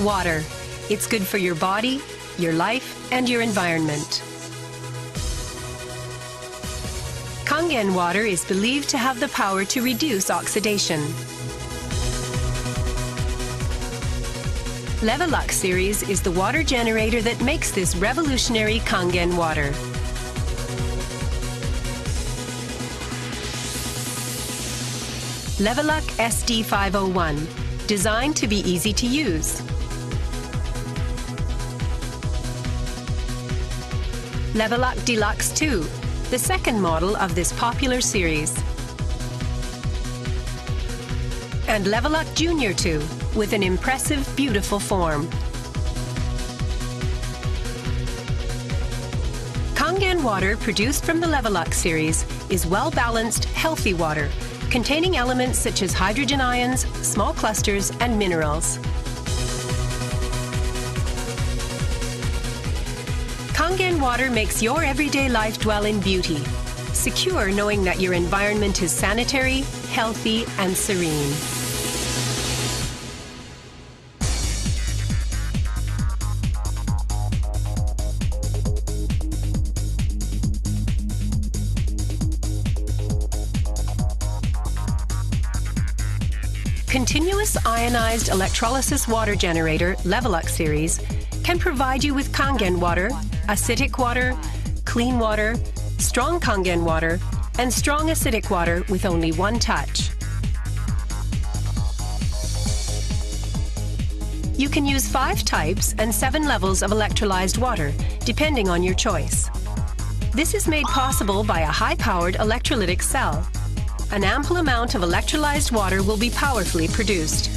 Water. It's good for your body, your life, and your environment. Kangen water is believed to have the power to reduce oxidation. Levelux series is the water generator that makes this revolutionary Kangen water. Levelux SD501, designed to be easy to use. Levelux Deluxe 2, the second model of this popular series. And Levelux Junior 2, with an impressive, beautiful form. Kangen water produced from the Levelux series is well-balanced, healthy water, containing elements such as hydrogen ions, small clusters, and minerals. Kangen water makes your everyday life dwell in beauty, secure knowing that your environment is sanitary, healthy, and serene. Continuous ionized electrolysis water generator Levelux series can provide you with Kangen water, acidic water, clean water, strong Kangen water, and strong acidic water with only one touch. You can use 5 types and 7 levels of electrolyzed water, depending on your choice. This is made possible by a high-powered electrolytic cell. An ample amount of electrolyzed water will be powerfully produced.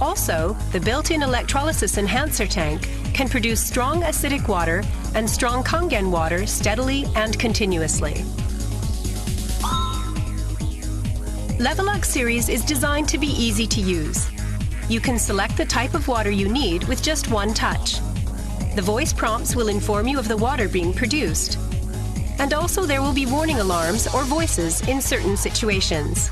Also, the built-in electrolysis enhancer tank can produce strong acidic water and strong Kangen water steadily and continuously. Levelux series is designed to be easy to use. You can select the type of water you need with just one touch. The voice prompts will inform you of the water being produced. And also there will be warning alarms or voices in certain situations.